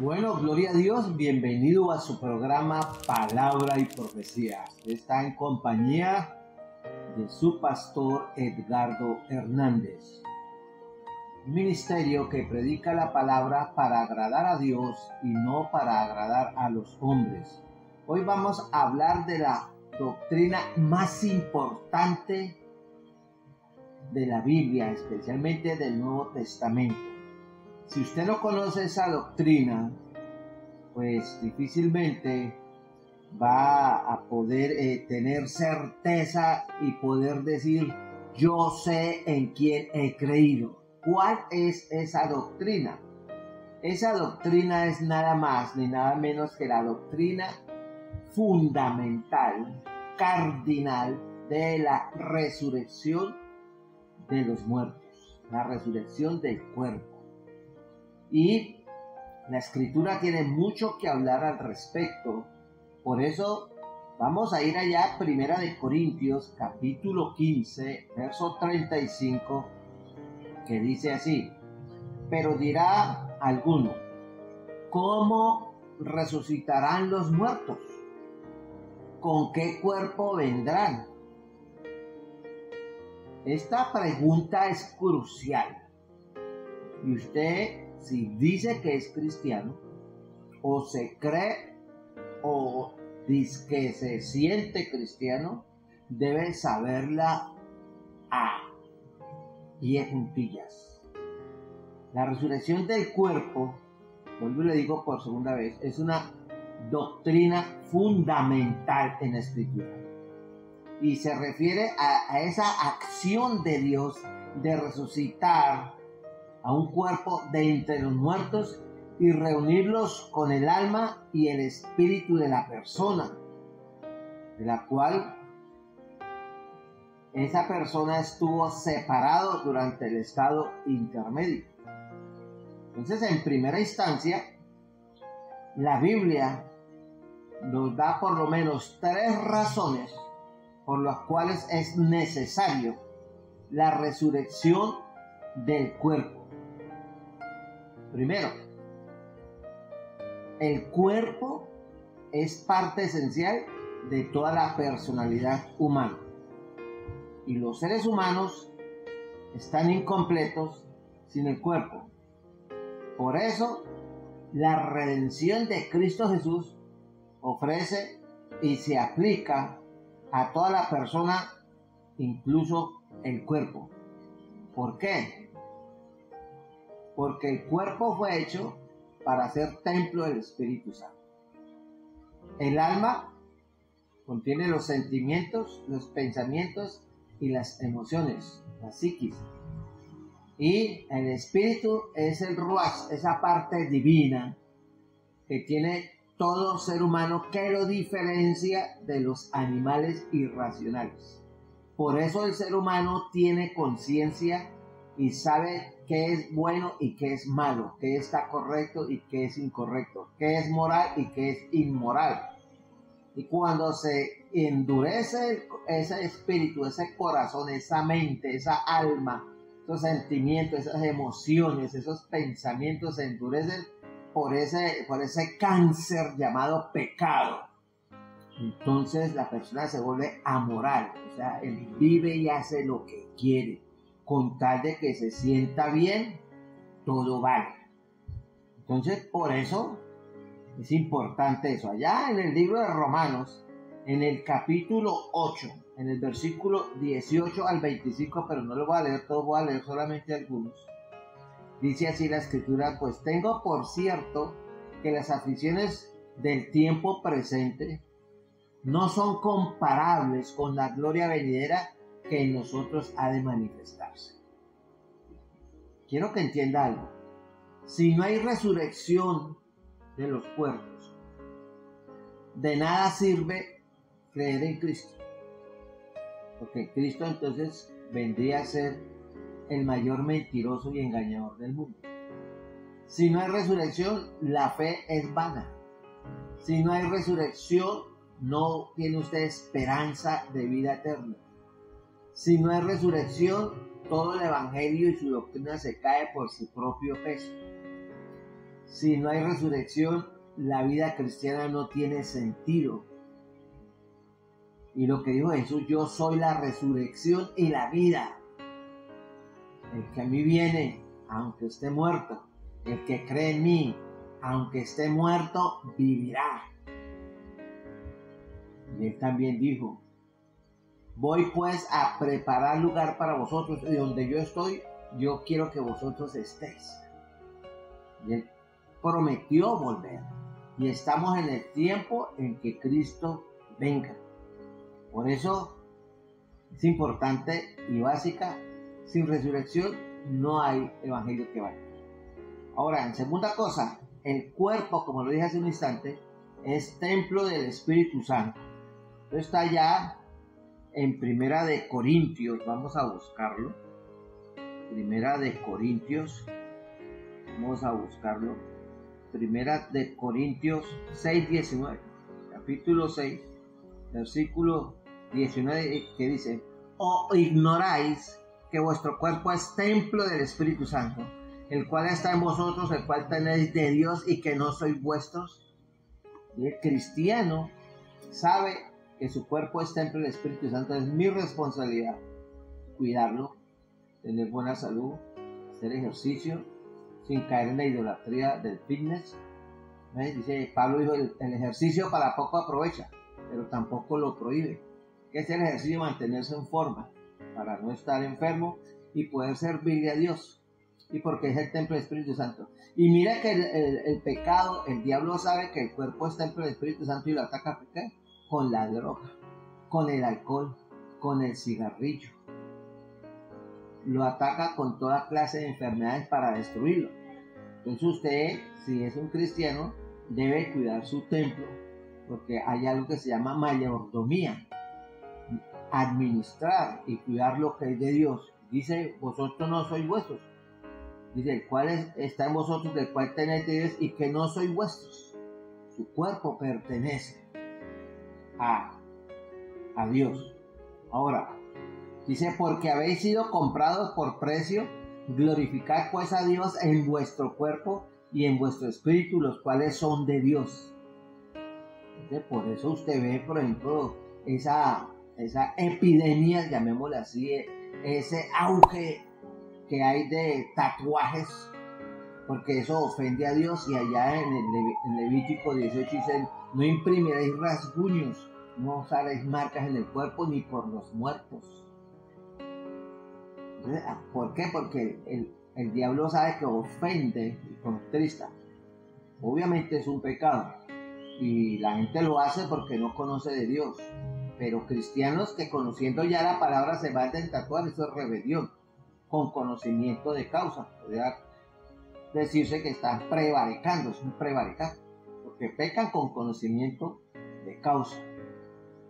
Bueno, gloria a Dios, bienvenido a su programa Palabra y Profecía. Está en compañía de su pastor Edgardo Hernández. Un ministerio que predica la palabra para agradar a Dios y no para agradar a los hombres. Hoy vamos a hablar de la doctrina más importante de la Biblia, especialmente del Nuevo Testamento. Si usted no conoce esa doctrina, pues difícilmente va a poder tener certeza y poder decir, yo sé en quién he creído. ¿Cuál es esa doctrina? Esa doctrina es nada más ni nada menos que la doctrina fundamental, cardinal de la resurrección de los muertos, la resurrección del cuerpo. Y la Escritura tiene mucho que hablar al respecto. Por eso vamos a ir allá a 1 Corintios capítulo 15, verso 35, que dice así: pero dirá alguno, ¿cómo resucitarán los muertos? ¿Con qué cuerpo vendrán? Esta pregunta es crucial. Y usted, si dice que es cristiano, o se cree, o dice que se siente cristiano, debe saberla a pie juntillas. La resurrección del cuerpo, vuelvo y le digo por segunda vez, es una doctrina fundamental en la Escritura. Y se refiere a esa acción de Dios de resucitar a un cuerpo de entre los muertos y reunirlos con el alma y el espíritu de la persona, de la cual esa persona estuvo separado durante el estado intermedio. Entonces, en primera instancia, la Biblia nos da por lo menos 3 razones por las cuales es necesario la resurrección del cuerpo. Primero, el cuerpo es parte esencial de toda la personalidad humana. Y los seres humanos están incompletos sin el cuerpo. Por eso, la redención de Cristo Jesús ofrece y se aplica a toda la persona, incluso el cuerpo. ¿Por qué? Porque el cuerpo fue hecho para ser templo del Espíritu Santo. El alma contiene los sentimientos, los pensamientos y las emociones, la psiquis. Y el espíritu es el ruach, esa parte divina que tiene todo ser humano, que lo diferencia de los animales irracionales. Por eso el ser humano tiene conciencia y sabe qué es bueno y qué es malo, qué está correcto y qué es incorrecto, qué es moral y qué es inmoral. Y cuando se endurece ese espíritu, ese corazón, esa mente, esa alma, esos sentimientos, esas emociones, esos pensamientos se endurecen por ese cáncer llamado pecado. Entonces la persona se vuelve amoral, o sea, él vive y hace lo que quiere, con tal de que se sienta bien, todo vale. Entonces, por eso es importante eso. Allá en el libro de Romanos, en el capítulo 8, en el versículo 18 al 25, pero no lo voy a leer todo, voy a leer solamente algunos. Dice así la Escritura: pues tengo por cierto que las aflicciones del tiempo presente no son comparables con la gloria venidera que en nosotros ha de manifestarse. Quiero que entienda algo. Si no hay resurrección de los cuerpos, de nada sirve creer en Cristo, porque Cristo entonces vendría a ser el mayor mentiroso y engañador del mundo. Si no hay resurrección, la fe es vana. Si no hay resurrección, no tiene usted esperanza de vida eterna. Si no hay resurrección, todo el evangelio y su doctrina se cae por su propio peso. Si no hay resurrección, la vida cristiana no tiene sentido. Y lo que dijo Jesús, yo soy la resurrección y la vida. El que a mí viene, aunque esté muerto, el que cree en mí, aunque esté muerto, vivirá. Y él también dijo, voy pues a preparar lugar para vosotros, y donde yo estoy, yo quiero que vosotros estéis. Y él prometió volver. Y estamos en el tiempo en que Cristo venga. Por eso es importante y básica, sin resurrección no hay evangelio que valga. Ahora, en segunda cosa, el cuerpo, como lo dije hace un instante, es templo del Espíritu Santo. Esto está ya en Primera de Corintios, vamos a buscarlo. Primera de Corintios, vamos a buscarlo. Primera de Corintios 6:19, capítulo 6, versículo 19, que dice, ¿o ignoráis que vuestro cuerpo es templo del Espíritu Santo, el cual está en vosotros, el cual tenéis de Dios y que no sois vuestros? Y el cristiano sabe que su cuerpo es templo del Espíritu Santo. Es mi responsabilidad cuidarlo, tener buena salud, hacer ejercicio, sin caer en la idolatría del fitness. Dice Pablo, dijo, el ejercicio para poco aprovecha, pero tampoco lo prohíbe. Que es el ejercicio, mantenerse en forma, para no estar enfermo y poder servirle a Dios. Y porque es el templo del Espíritu Santo. Y mira que el pecado, el diablo sabe que el cuerpo es templo del Espíritu Santo y lo ataca, ¿qué? Con la droga, con el alcohol, con el cigarrillo. Lo ataca con toda clase de enfermedades para destruirlo. Entonces usted, si es un cristiano, debe cuidar su templo, porque hay algo que se llama mayordomía, administrar y cuidar lo que es de Dios. Dice, vosotros no sois vuestros. Dice, el cual está en vosotros, del cual tenéis de Dios y que no sois vuestros. Su cuerpo pertenece a Dios. Ahora, dice, porque habéis sido comprados por precio, glorificad pues a Dios en vuestro cuerpo y en vuestro espíritu, los cuales son de Dios. Entonces, por eso usted ve, por ejemplo, esa epidemia, llamémosla así, ese auge que hay de tatuajes, porque eso ofende a Dios. Y allá en Levítico 18 dice, no imprimiréis rasguños, no os haréis marcas en el cuerpo ni por los muertos. Entonces, ¿por qué? Porque el diablo sabe que ofende y contrista. Obviamente es un pecado y la gente lo hace porque no conoce de Dios, pero cristianos que conociendo ya la palabra se van a tatuar, eso es rebelión con conocimiento de causa. Podría decirse que están prevaricando, es un prevaricar, porque pecan con conocimiento de causa.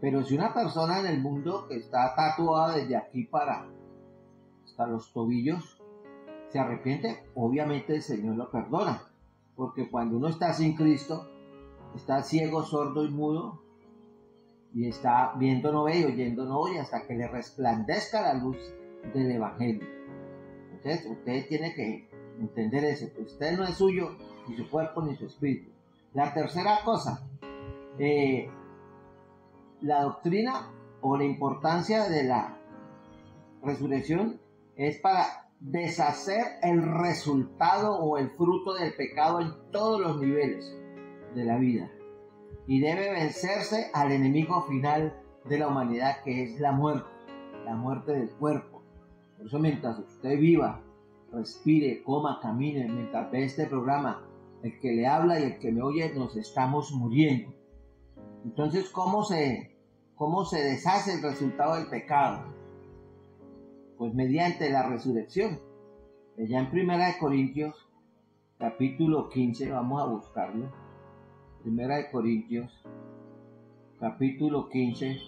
Pero si una persona en el mundo que está tatuada desde aquí para hasta los tobillos se arrepiente, obviamente el Señor lo perdona, porque cuando uno está sin Cristo, está ciego, sordo y mudo, y está viendo no ve y oyendo no oye, hasta que le resplandezca la luz del Evangelio. Entonces usted tiene que entender eso, que usted no es suyo, ni su cuerpo, ni su espíritu. La tercera cosa, la doctrina o la importancia de la resurrección es para deshacer el resultado o el fruto del pecado en todos los niveles de la vida. Y debe vencerse al enemigo final de la humanidad, que es la muerte del cuerpo. Por eso mientras usted viva, respire, coma, camine, mientras ve este programa, el que le habla y el que me oye, nos estamos muriendo. Entonces, ¿cómo se deshace el resultado del pecado? Pues mediante la resurrección. Ya en Primera de Corintios, capítulo 15, vamos a buscarlo. Primera de Corintios, capítulo 15,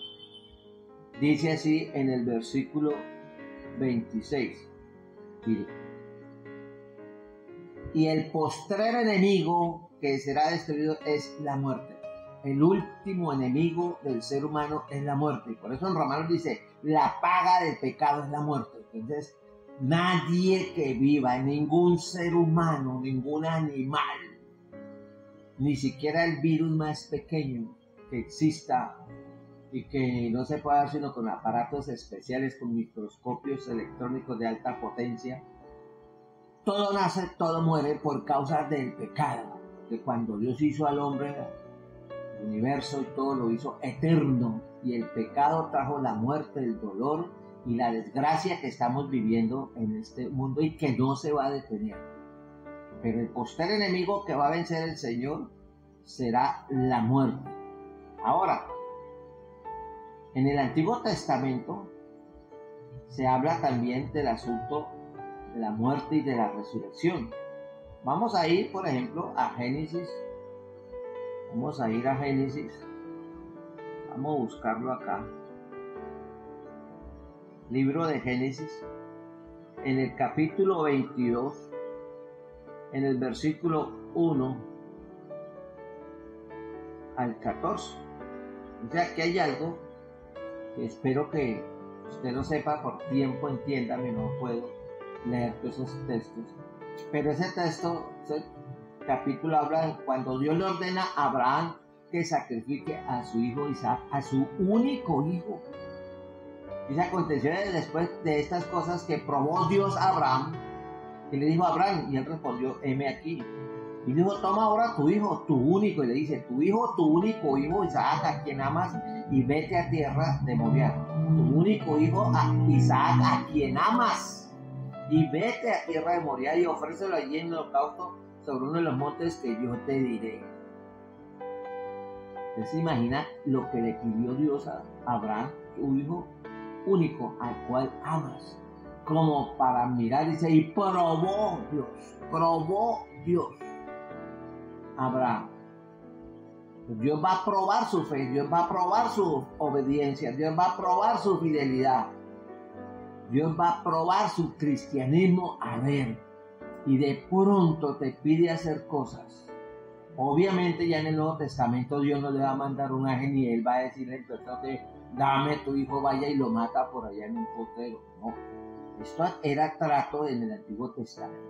dice así en el versículo 26. Mire. Y el postrer enemigo que será destruido es la muerte. El último enemigo del ser humano es la muerte. Y por eso en Romanos dice, la paga del pecado es la muerte. Entonces, nadie que viva, ningún ser humano, ningún animal, ni siquiera el virus más pequeño que exista y que no se pueda dar sino con aparatos especiales, con microscopios electrónicos de alta potencia, todo nace, todo muere por causa del pecado. Que cuando Dios hizo al hombre, el universo y todo lo hizo eterno, y el pecado trajo la muerte, el dolor y la desgracia que estamos viviendo en este mundo y que no se va a detener. Pero el postrer enemigo que va a vencer el Señor será la muerte. Ahora, en el Antiguo Testamento se habla también del asunto de la muerte y de la resurrección. Vamos a ir, por ejemplo, a Génesis. Vamos a ir a Génesis. Vamos a buscarlo acá. Libro de Génesis. En el capítulo 22, en el versículo 1 al 14. O sea que hay algo que espero que usted lo sepa, por tiempo entiéndame, no puedo leer todos esos textos. Pero ese texto, ese capítulo habla de cuando Dios le ordena a Abraham que sacrifique a su hijo Isaac, a su único hijo. Y se aconteció después de estas cosas que probó Dios a Abraham, y le dijo a Abraham, y él respondió, heme aquí. Y dijo, toma ahora tu hijo, tu único, y le dice, tu hijo, tu único hijo Isaac, a quien amas, y vete a tierra de Moriah. Tu único hijo Isaac, a quien amas, y vete a tierra de Moriah y ofrécelo allí en el holocausto sobre uno de los montes que yo te diré. Usted se imagina lo que le pidió Dios a Abraham, tu hijo único, al cual amas, como para mirar, dice, y probó Dios Abraham. Dios va a probar su fe, Dios va a probar su obediencia, Dios va a probar su fidelidad, Dios va a probar su cristianismo, a ver, y de pronto te pide hacer cosas. Obviamente ya en el Nuevo Testamento Dios no le va a mandar un ángel ni él va a decirle entonces, dame tu hijo, vaya y lo mata por allá en un potrero. No, esto era trato en el Antiguo Testamento,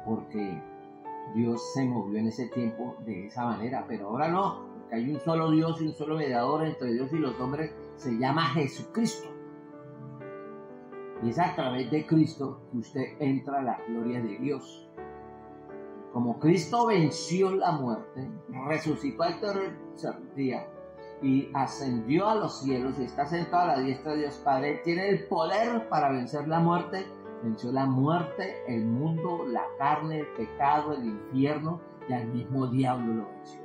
porque Dios se movió en ese tiempo de esa manera, pero ahora no, porque hay un solo Dios y un solo mediador entre Dios y los hombres, se llama Jesucristo. Y es a través de Cristo que usted entra a la gloria de Dios. Como Cristo venció la muerte, resucitó al tercer día y ascendió a los cielos y está sentado a la diestra de Dios Padre, tiene el poder para vencer la muerte. Venció la muerte, el mundo, la carne, el pecado, el infierno, y al mismo diablo lo venció.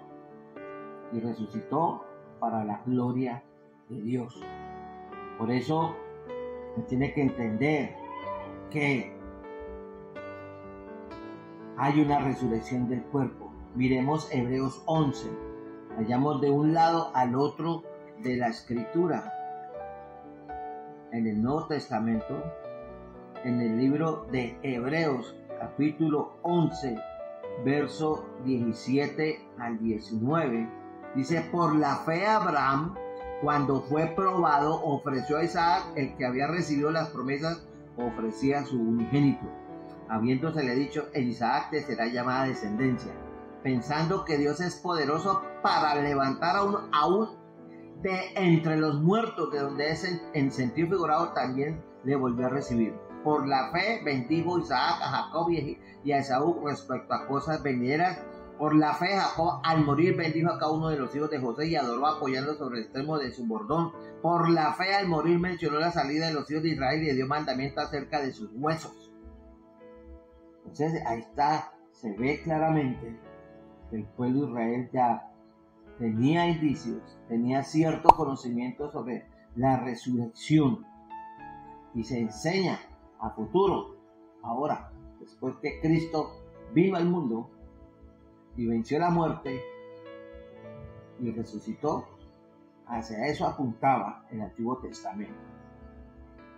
Y resucitó para la gloria de Dios. Por eso tiene que entender que hay una resurrección del cuerpo. Miremos Hebreos 11. Vayamos de un lado al otro de la Escritura. En el Nuevo Testamento, en el libro de Hebreos, capítulo 11, verso 17 al 19, dice, por la fe Abraham, cuando fue probado, ofreció a Isaac, el que había recibido las promesas, ofrecía a su unigénito, habiéndosele dicho, en Isaac te será llamada descendencia, pensando que Dios es poderoso para levantar aún de entre los muertos, de donde es en sentido figurado también le volvió a recibir. Por la fe bendijo Isaac a Jacob y a Esaú respecto a cosas venideras. Por la fe Jacob al morir bendijo a cada uno de los hijos de José y adoró apoyando sobre el extremo de su bordón. Por la fe al morir mencionó la salida de los hijos de Israel y le dio mandamiento acerca de sus huesos. Entonces ahí está, se ve claramente que el pueblo de Israel ya tenía indicios, tenía cierto conocimiento sobre la resurrección y se enseña a futuro, ahora, después que Cristo vino al mundo y venció la muerte y resucitó, hacia eso apuntaba el Antiguo Testamento.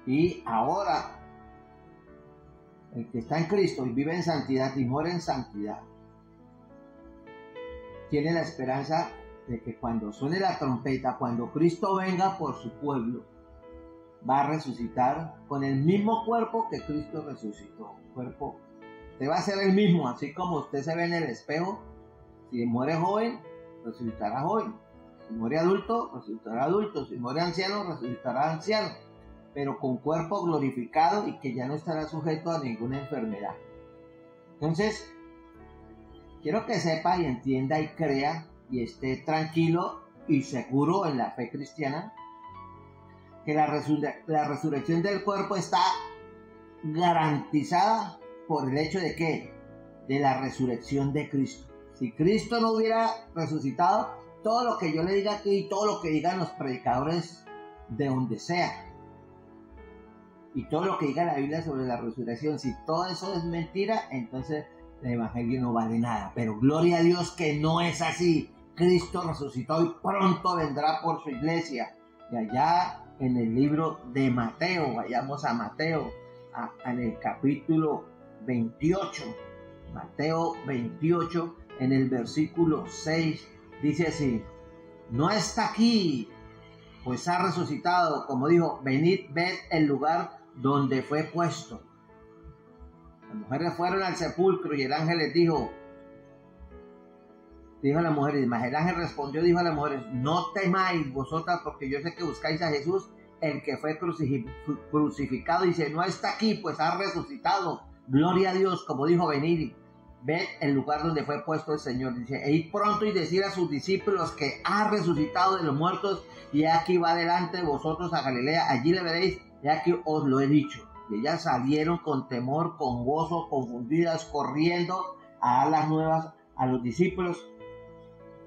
Y ahora El que está en Cristo y vive en santidad y muere en santidad, tiene la esperanza de que cuando suene la trompeta, cuando Cristo venga por su pueblo, va a resucitar con el mismo cuerpo que Cristo resucitó. Cuerpo, usted va a ser el mismo, así como usted se ve en el espejo. Si muere joven, resucitará joven. Si muere adulto, resucitará adulto. Si muere anciano, resucitará anciano. Pero con cuerpo glorificado y que ya no estará sujeto a ninguna enfermedad. Entonces, quiero que sepa y entienda y crea y esté tranquilo y seguro en la fe cristiana que la resurrección del cuerpo está garantizada por el hecho de que de la resurrección de Cristo. Si Cristo no hubiera resucitado, todo lo que yo le diga aquí y todo lo que digan los predicadores de donde sea y todo lo que diga la Biblia sobre la resurrección, si todo eso es mentira, entonces el evangelio no vale nada. Pero gloria a Dios que no es así. Cristo resucitó y pronto vendrá por su iglesia. Y allá en el libro de Mateo, vayamos a Mateo, en el capítulo 28, Mateo 28, en el versículo 6, dice así: no está aquí, pues ha resucitado, como dijo, venid, ved el lugar donde fue puesto. Las mujeres fueron al sepulcro y el ángel les dijo a las mujeres, mas el ángel respondió, dijo a las mujeres, no temáis vosotras, porque yo sé que buscáis a Jesús, el que fue crucificado. Dice, no está aquí, pues ha resucitado. Gloria a Dios, como dijo, venid, ved el lugar donde fue puesto el Señor. Dice, e id pronto y decir a sus discípulos que ha resucitado de los muertos, y aquí va delante de vosotros a Galilea, allí le veréis, y aquí os lo he dicho. Y ellas salieron con temor, con gozo, confundidas, corriendo a dar las nuevas a los discípulos,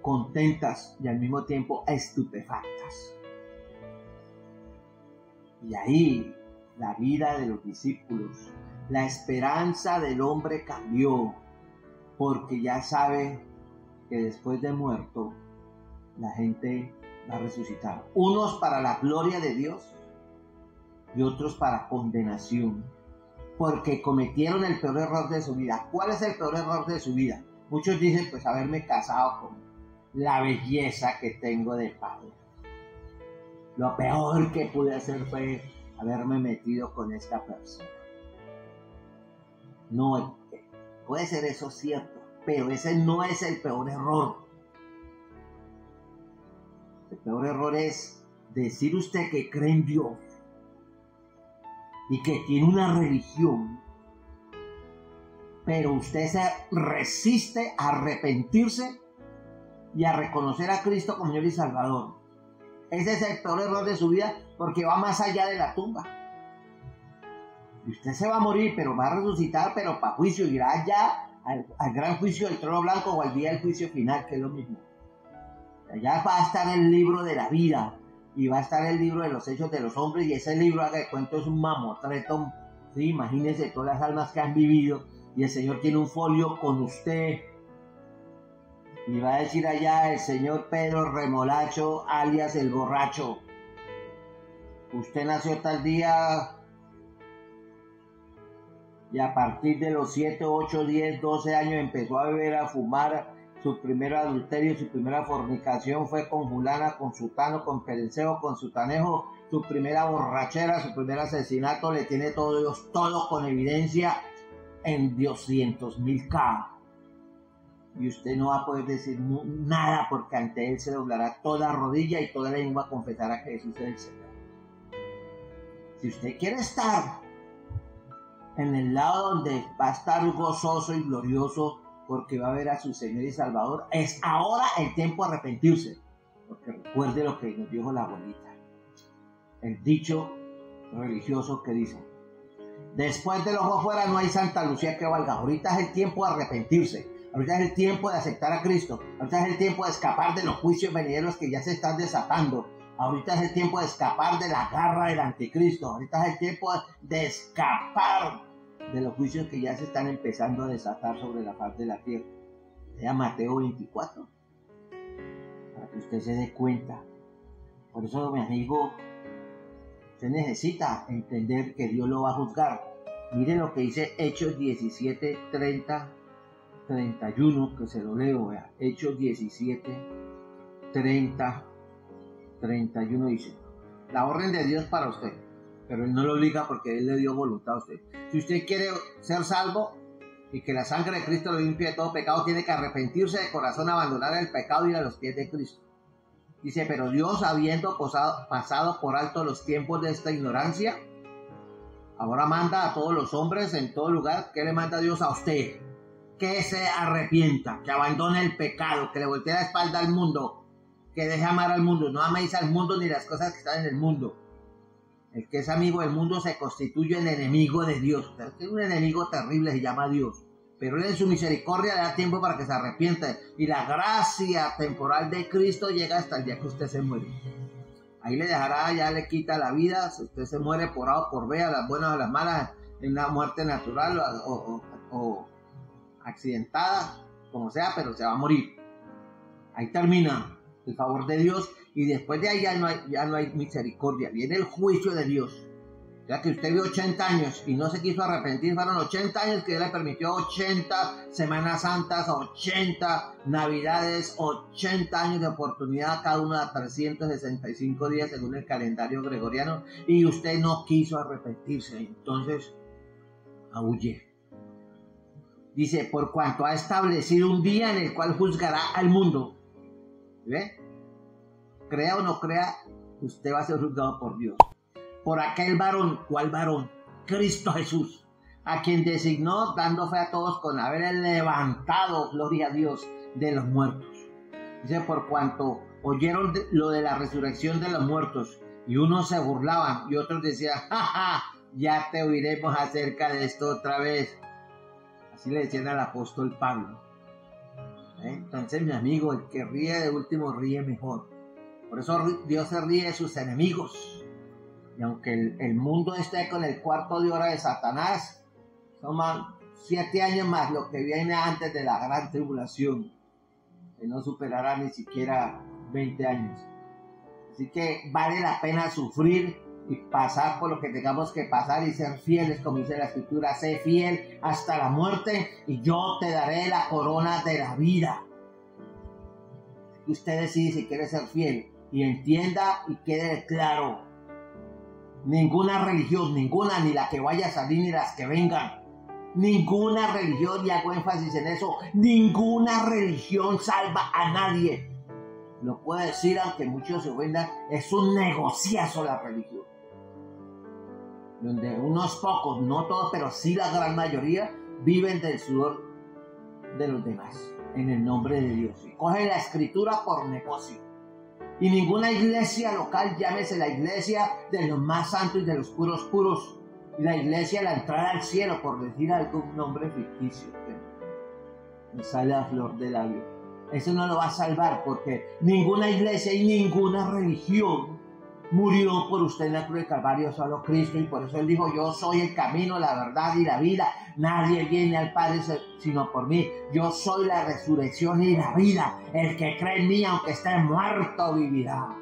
contentas y al mismo tiempo estupefactas. Y ahí la vida de los discípulos, la esperanza del hombre cambió, porque ya sabe que después de muerto la gente va a resucitar. Unos para la gloria de Dios y otros para condenación, porque cometieron el peor error de su vida. ¿Cuál es el peor error de su vida? Muchos dicen, pues haberme casado con la belleza que tengo de padre. Lo peor que pude hacer fue haberme metido con esta persona. No, puede ser eso cierto, pero ese no es el peor error. El peor error es decir usted que cree en Dios y que tiene una religión, pero usted se resiste a arrepentirse y a reconocer a Cristo como Señor y Salvador. Ese es el peor error de su vida, porque va más allá de la tumba. Y usted se va a morir, pero va a resucitar, pero para juicio, irá allá al gran juicio del trono blanco o al día del juicio final, que es lo mismo. Allá va a estar el libro de la vida y va a estar el libro de los hechos de los hombres, y ese libro, haga de cuento, es un mamotreto. ¿Sí? Imagínense todas las almas que han vivido, y el Señor tiene un folio con usted y va a decir allá el señor Pedro Remolacho, alias el borracho, usted nació tal día y a partir de los 7, 8, 10, 12 años empezó a beber, a fumar. Su primer adulterio, su primera fornicación fue con Julana, con Sutano, con Perenceo, con Sutanejo. Su primera borrachera, su primer asesinato, le tiene todo Dios, todo con evidencia en 200.000K. Y usted no va a poder decir nada, porque ante él se doblará toda rodilla y toda lengua confesará que Jesús es el Señor. Si usted quiere estar en el lado donde va a estar gozoso y glorioso, porque va a ver a su Señor y Salvador, es ahora el tiempo de arrepentirse. Porque recuerde lo que nos dijo la abuelita, el dicho religioso que dice, después del ojo afuera no hay Santa Lucía que valga. Ahorita es el tiempo de arrepentirse. Ahorita es el tiempo de aceptar a Cristo. Ahorita es el tiempo de escapar de los juicios venideros que ya se están desatando. Ahorita es el tiempo de escapar de la garra del anticristo. Ahorita es el tiempo de escapar de los juicios que ya se están empezando a desatar sobre la faz de la tierra. Lea Mateo 24, para que usted se dé cuenta. Por eso, mi amigo, usted necesita entender que Dios lo va a juzgar. Mire lo que dice Hechos 17, 30, 31, que se lo leo, vea. Hechos 17, 30, 31 dice: la orden de Dios para usted, pero Él no lo obliga porque Él le dio voluntad a usted. Si usted quiere ser salvo y que la sangre de Cristo lo limpie de todo pecado, tiene que arrepentirse de corazón, abandonar el pecado y ir a los pies de Cristo. Dice: pero Dios, habiendo pasado por alto los tiempos de esta ignorancia, ahora manda a todos los hombres en todo lugar. ¿Qué le manda Dios a usted? Que se arrepienta, que abandone el pecado, que le voltee la espalda al mundo, que deje amar al mundo. No améis al mundo ni las cosas que están en el mundo. El que es amigo del mundo se constituye en enemigo de Dios. Usted tiene un enemigo terrible, se llama Dios. Pero Él en su misericordia le da tiempo para que se arrepienta. Y la gracia temporal de Cristo llega hasta el día que usted se muere. Ahí le dejará, ya le quita la vida. Si usted se muere por A o por B, a las buenas o a las malas, en una muerte natural o accidentada, como sea, pero se va a morir. Ahí termina el favor de Dios, y después de ahí ya no hay misericordia. Viene el juicio de Dios. Ya que usted vio 80 años y no se quiso arrepentir, fueron 80 años que Dios le permitió, 80 Semanas Santas, 80 Navidades, 80 años de oportunidad, cada uno de 365 días según el calendario gregoriano, y usted no quiso arrepentirse. Entonces, aúlle. Dice: por cuanto ha establecido un día en el cual juzgará al mundo. ¿Ve? Crea o no crea, usted va a ser juzgado por Dios. Por aquel varón. ¿Cuál varón? Cristo Jesús, a quien designó, dando fe a todos con haber levantado, gloria a Dios, de los muertos. Dice: por cuanto oyeron lo de la resurrección de los muertos, y unos se burlaban y otros decían: jaja, ya te oiremos acerca de esto otra vez. Así le decían al apóstol Pablo. Entonces, mi amigo, el que ríe de último ríe mejor. Por eso Dios se ríe de sus enemigos. Y aunque el mundo esté con el cuarto de hora de Satanás, son 7 años más lo que viene antes de la gran tribulación, que no superará ni siquiera 20 años. Así que vale la pena sufrir y pasar por lo que tengamos que pasar y ser fieles, como dice la Escritura: sé fiel hasta la muerte y yo te daré la corona de la vida. Usted decide si quiere ser fiel, y entienda y quede claro: ninguna religión, ninguna, ni la que vaya a salir ni las que vengan, ninguna religión, y hago énfasis en eso, ninguna religión salva a nadie. Lo puedo decir aunque muchos se ofendan, es un negociazo la religión, donde unos pocos, no todos, pero sí la gran mayoría, viven del sudor de los demás, en el nombre de Dios, y cogen la Escritura por negocio. Y ninguna iglesia local, llámese la iglesia de los más santos y de los puros puros, y la iglesia de la entrada al cielo, por decir algún nombre ficticio que me sale a flor de labio, eso no lo va a salvar, porque ninguna iglesia y ninguna religión murió por usted en la cruz del Calvario, solo Cristo. Y por eso Él dijo: yo soy el camino, la verdad y la vida. Nadie viene al Padre sino por mí. Yo soy la resurrección y la vida. El que cree en mí, aunque esté muerto, vivirá.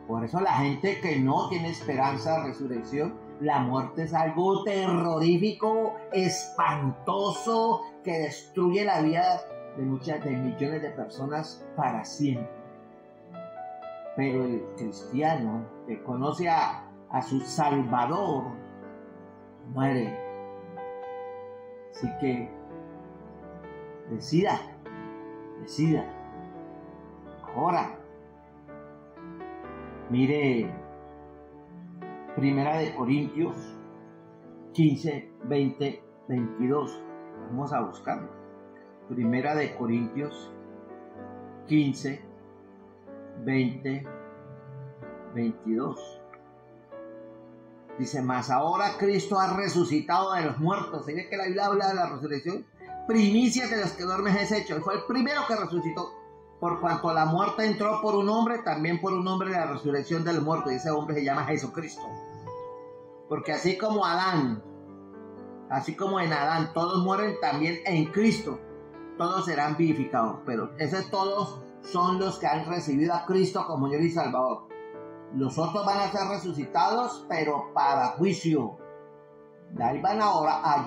Por eso la gente que no tiene esperanza de resurrección, la muerte es algo terrorífico, espantoso, que destruye la vida de millones de personas para siempre. Pero el cristiano que conoce a su Salvador muere. Así que decida. Ahora, mire, 1 Corintios 15, 20, 22. Vamos a buscarlo. 1 Corintios 15, 20, 22. Dice: mas ahora Cristo ha resucitado de los muertos. ¿Se ve que la Biblia habla de la resurrección? Primicias de los que duermen es hecho. Él fue el primero que resucitó. Por cuanto la muerte entró por un hombre, también por un hombre la resurrección del muerto. Y ese hombre se llama Jesucristo. Porque así como en Adán todos mueren, también en Cristo todos serán vivificados. Pero esos todos son los que han recibido a Cristo como Señor y Salvador. Los otros van a ser resucitados, pero para juicio. De ahí van ahora a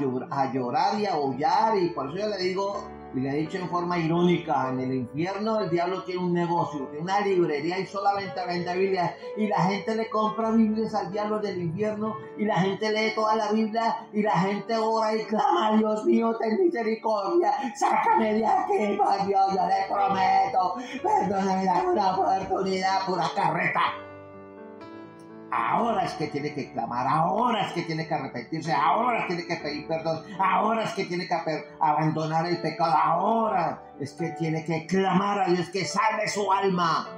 llorar y a aullar, y por eso yo le digo, y le he dicho en forma irónica, en el infierno el diablo tiene un negocio, tiene una librería y solamente vende Biblia, y la gente le compra Biblias al diablo del infierno, y la gente lee toda la Biblia, y la gente ora y clama: Dios mío, ten misericordia, sácame de aquí, por Dios, yo le prometo, perdóname, dame una oportunidad, pura carreta. Ahora es que tiene que clamar, ahora es que tiene que arrepentirse, ahora es que tiene que pedir perdón, ahora es que tiene que abandonar el pecado, ahora es que tiene que clamar a Dios que salve su alma,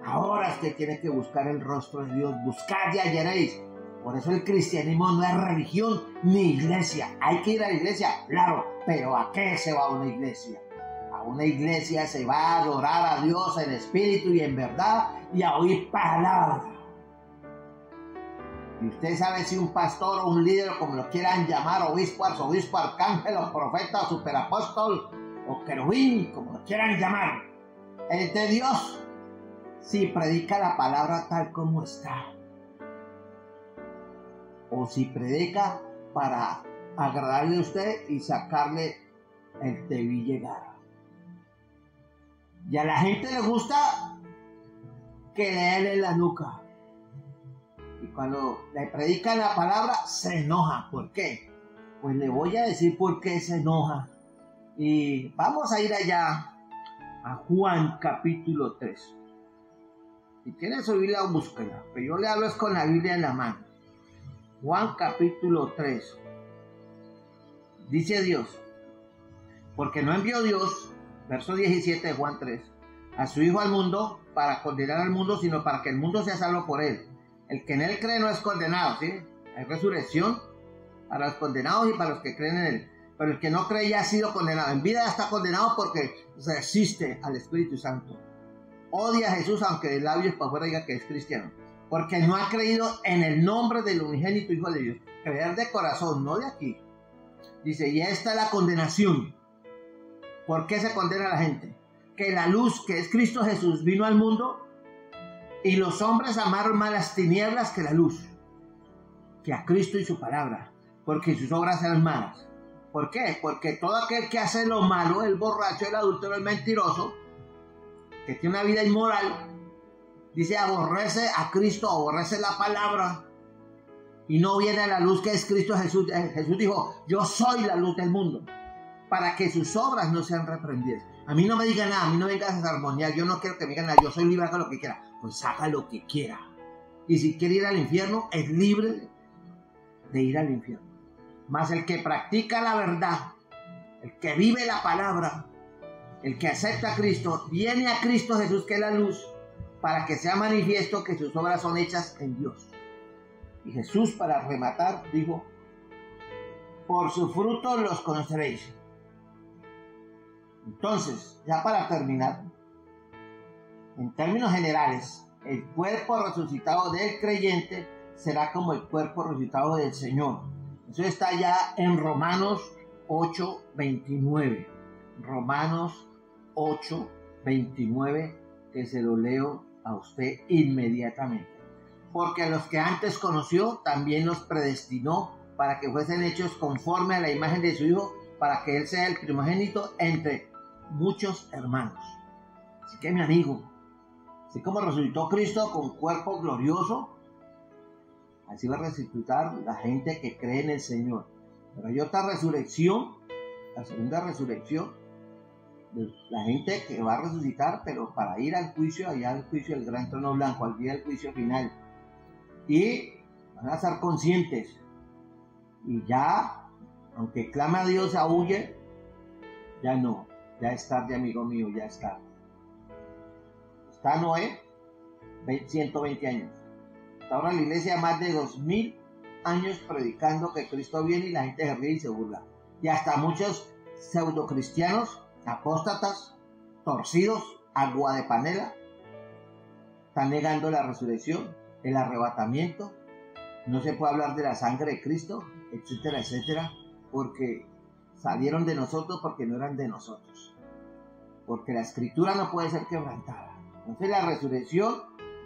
ahora es que tiene que buscar el rostro de Dios, buscad y hallaréis. Por eso el cristianismo no es religión ni iglesia. Hay que ir a la iglesia, claro, pero ¿a qué se va a una iglesia? A una iglesia se va a adorar a Dios en espíritu y en verdad y a oír palabra. Y usted sabe si un pastor o un líder, como lo quieran llamar, obispo, arzobispo, arcángel, o profeta, o superapóstol, o querubín, como lo quieran llamar, es de Dios si predica la palabra tal como está, o si predica para agradarle a usted y sacarle el te vi llegar. Y a la gente le gusta que le den la nuca. Y cuando le predican la palabra, se enoja. ¿Por qué? Pues le voy a decir por qué se enoja. Y vamos a ir allá a Juan capítulo 3. Si tiene su Biblia, búsquela. Pero yo le hablo es con la Biblia en la mano. Juan capítulo 3. Dice Dios: porque no envió Dios, verso 17 de Juan 3, a su Hijo al mundo para condenar al mundo, sino para que el mundo sea salvo por él. El que en él cree no es condenado, ¿sí? Hay resurrección para los condenados y para los que creen en él. Pero el que no cree ya ha sido condenado. En vida ya está condenado porque resiste al Espíritu Santo. Odia a Jesús, aunque de labios para afuera diga que es cristiano. Porque no ha creído en el nombre del unigénito Hijo de Dios. Creer de corazón, no de aquí. Dice, y esta es la condenación. ¿Por qué se condena a la gente? Que la luz, que es Cristo Jesús, vino al mundo y los hombres amaron más las tinieblas que la luz, que a Cristo y su palabra, porque sus obras eran malas. ¿Por qué? Porque todo aquel que hace lo malo, el borracho, el adúltero, el mentiroso, que tiene una vida inmoral, dice, aborrece a Cristo, aborrece la palabra, y no viene a la luz que es Cristo Jesús. Jesús dijo, yo soy la luz del mundo, para que sus obras no sean reprendidas. A mí no me digan nada, a mí no me vengas a armoniar, yo no quiero que me digan nada, yo soy libre, haga lo que quiera. Pues haga lo que quiera. Y si quiere ir al infierno, es libre de ir al infierno. Mas el que practica la verdad, el que vive la palabra, el que acepta a Cristo, viene a Cristo Jesús, que es la luz, para que sea manifiesto que sus obras son hechas en Dios. Y Jesús, para rematar, dijo, por sus frutos los conoceréis. Entonces, ya para terminar, en términos generales, el cuerpo resucitado del creyente será como el cuerpo resucitado del Señor. Eso está ya en Romanos 8:29. Romanos 8:29, que se lo leo a usted inmediatamente. Porque a los que antes conoció, también los predestinó para que fuesen hechos conforme a la imagen de su Hijo, para que Él sea el primogénito entre muchos hermanos. Así que, mi amigo, así como resucitó Cristo con cuerpo glorioso, así va a resucitar la gente que cree en el Señor. Pero hay otra resurrección, la segunda resurrección, de la gente que va a resucitar, pero para ir al juicio, allá al juicio del gran trono blanco, al día del juicio final. Y van a ser conscientes. Y ya, aunque clame a Dios, aúlle, ya no, ya es tarde, amigo mío, ya es tarde. Está Noé, 120 años. Hasta ahora la iglesia más de 2000 años predicando que Cristo viene y la gente se ríe y se burla. Y hasta muchos pseudocristianos, apóstatas, torcidos, agua de panela, están negando la resurrección, el arrebatamiento. No se puede hablar de la sangre de Cristo, etcétera, etcétera, porque salieron de nosotros porque no eran de nosotros. Porque la escritura no puede ser quebrantada. Entonces la resurrección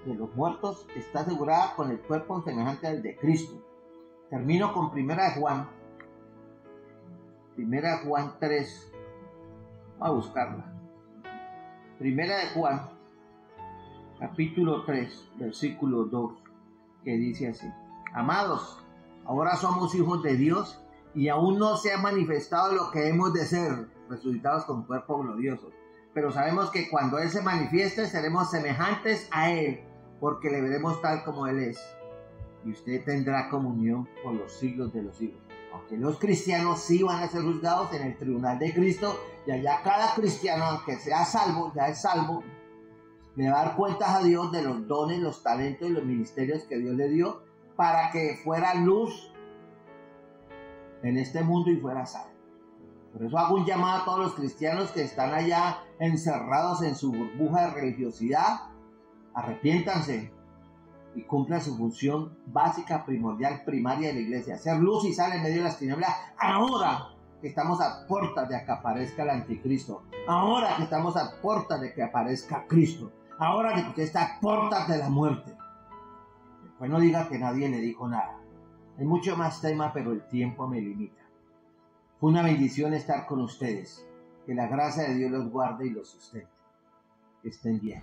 de los muertos está asegurada con el cuerpo semejante al de Cristo. Termino con Primera de Juan. Primera de Juan 3. Vamos a buscarla. Primera de Juan, capítulo 3, versículo 2, que dice así: Amados, ahora somos hijos de Dios y aún no se ha manifestado lo que hemos de ser, resucitados con cuerpo glorioso. Pero sabemos que cuando Él se manifieste seremos semejantes a Él, porque le veremos tal como Él es. Y usted tendrá comunión por los siglos de los siglos. Aunque los cristianos sí van a ser juzgados en el tribunal de Cristo, y allá cada cristiano, aunque sea salvo, ya es salvo, le va a dar cuentas a Dios de los dones, los talentos y los ministerios que Dios le dio para que fuera luz en este mundo y fuera sal. Por eso hago un llamado a todos los cristianos que están allá encerrados en su burbuja de religiosidad: arrepiéntanse y cumplan su función básica, primordial, primaria de la iglesia: ser luz y sal en medio de las tinieblas, ahora que estamos a puertas de que aparezca el anticristo, ahora que estamos a puertas de que aparezca Cristo, ahora que usted está a puertas de la muerte. Después no diga que nadie le dijo nada. Hay mucho más tema, pero el tiempo me limita. Fue una bendición estar con ustedes. Que la gracia de Dios los guarde y los sustente. Que estén bien.